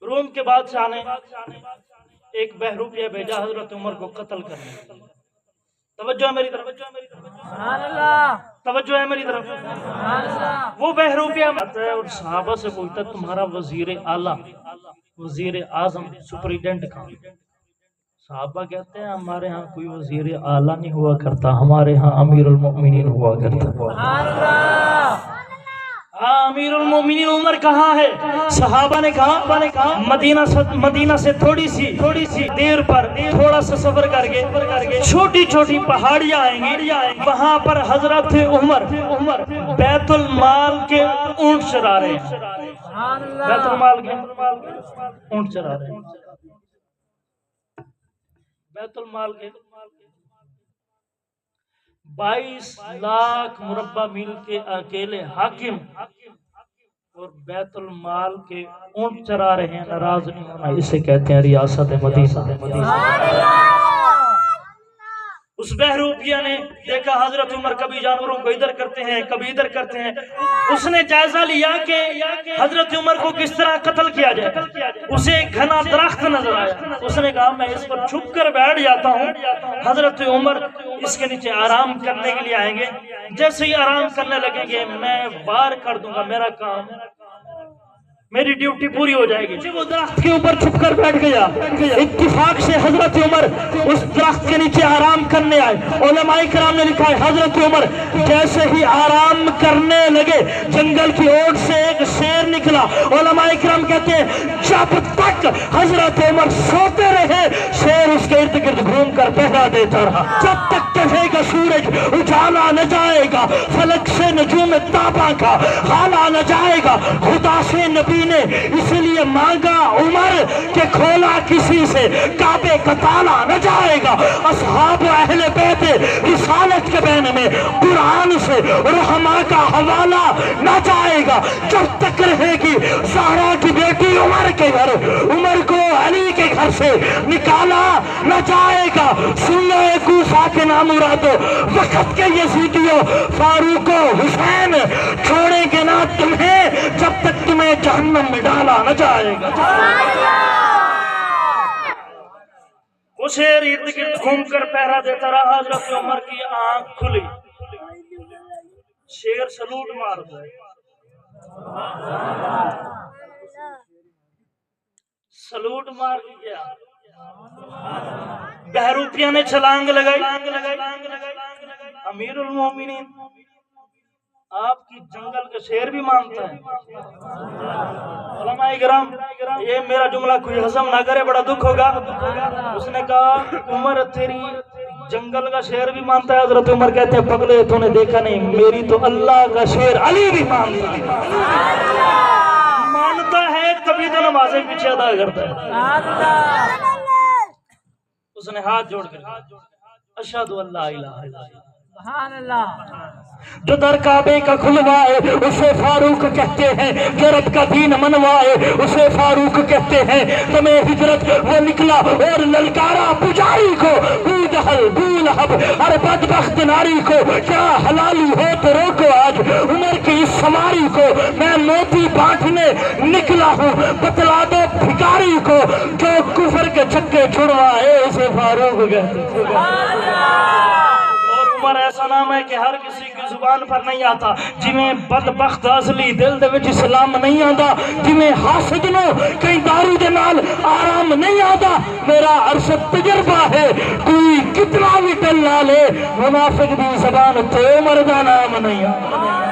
روم کے بادشاہ نے ایک بہروپیہ بھیجا حضرت عمر کو قتل کرنے. توجہ ہے میری طرف, توجہ ہے میری طرف. وہ بہروپیہ آتا ہے اور صحابہ سے پوچھتا ہے تمہارا وزیر اعلیٰ, وزیر اعظم, سپریڈنٹ کہاں؟ صحابہ کہتے ہیں ہمارے ہاں کوئی وزیر اعلیٰ نہیں ہوا کرتا, ہمارے ہاں امیر المؤمنین ہوا کرتا. امیر المومنین عمر کہاں ہے؟ صحابہ نے کہا مدینہ سے تھوڑی سی دیر پر تھوڑا سا سفر کر کے چھوٹی چھوٹی پہاڑیاں آئیں گی, وہاں پر حضرت عمر بیت المال کے اونٹ چرا رہے ہیں. بیت المال کے اونٹ چرا رہے ہیں. بیت المال کے 22 لاکھ مربع میل کے اکیلے حاکم اور بیت المال کے اونٹ چرا رہے ہیں. ناراض نہیں ہونا, اسے کہتے ہیں ریاست مدینہ. اس بہروپیہ نے دیکھا حضرت عمر کبھی جانوروں کو ادھر کرتے ہیں کبھی ادھر کرتے ہیں. اس نے جائزہ لیا کہ حضرت عمر کو کس طرح قتل کیا جائے. اسے ایک گھنا درخت نظر آیا. اس نے کہا میں اس پر چھپ کر بیٹھ جاتا ہوں, حضرت عمر اس کے نیچے آرام کرنے کے لیے آئیں گے. جیسے ہی آرام کرنے لگیں گے میں وار کر دوں گا, میرا کام, میری ڈیوٹی پوری ہو جائے گی. وہ درخت کے اوپر چھپ کر بیٹھ گیا. اتفاق سے حضرت عمر اس درخت کے نیچے آرام کرنے آئے. علماء کرام نے لکھا ہے حضرت عمر جیسے ہی آرام کرنے لگے جنگل کی اوٹ سے ایک شیر نکلا. علماء کرام کہتے ہیں جب تک حضرت عمر سوتے رہے شیر اس کے ارد گرد گھوم کر پہرا دیتا رہا. جب تک کہے گا سورج اجالا نہ جائے گا, فلک سے نجوم تابا کا حالا نہ جائے گا. خدا سے نبی نے اس لیے مانگا عمر کہ کھولا کسی سے کعبے کا تالا نہ جائے گا. اصحاب اہل بیت رسالت کے بین میں قرآن سے رحمہ کا حوالہ نہ جائے گا. جب تک رہے گی زہرا کی بیٹی عمر کے گھر, عمر کو علی کے گھر سے نکالا نہ جائے گا. سنو کوفہ کے نام مرادو, وقت کے یزیدیوں فاروق و حسین چھوڑیں گے نہ تمہیں جب تک تمہیں جہنم میں ڈالا نہ جائے گا. وہ شیر ارد گرد گھوم کر پہرا دیتا رہا. حضرت عمر کی آنکھ کھلی, شیر سلوٹ مار دے, سلوٹ مار دیا. بہروپیہ نے چھلانگ لگائی. امیر المومنین آپ کی جنگل کا شیر بھی مانتا ہے. علماء کرام یہ میرا جملہ کوئی ہضم نہ کرے, بڑا دکھ ہوگا. اس نے کہا عمر تیری جنگل کا شیر بھی مانتا ہے. حضرت عمر کہتے ہیں پگلے تو نے دیکھا نہیں, میری تو اللہ کا شیر علی بھی مانتا ہے, کبھی تو نمازیں پیچھے ادا کرتا ہے. اس نے ہاتھ جوڑ کر اشہد ان لا الہ الا اللہ, سبحان اللہ. جو در کعبے کا کھلوائے اسے فاروق کہتے ہیں, جو رب کا دین منوائے اسے فاروق کہتے ہیں. تمہیں ہجرت وہ نکلا اور للکارا پجاری کو, بو جہل بو لہب ہر بدبخت ناری کو. کیا حلالی ہو تو روکو آج عمر کی اس سواری کو. میں موتی بانٹنے نکلا ہوں, بتلا دو بھکاری کو. جو کفر کے چھکے چھڑوائے اسے فاروق کہتے ہیں. عمر ایسا نام ہے کہ ہر کسی کی زبان پر نہیں آتا. جویں بدبخت اصلی دل دے وچ اسلام نہیں آتا, جویں حاسد نو کہیں دارو دے نال آرام نہیں آتا. میرا ارشد تجربہ ہے, کوئی کتنا بھی ٹل لا لے منافق دی زبان تے عمر دا نام نہیں آتا.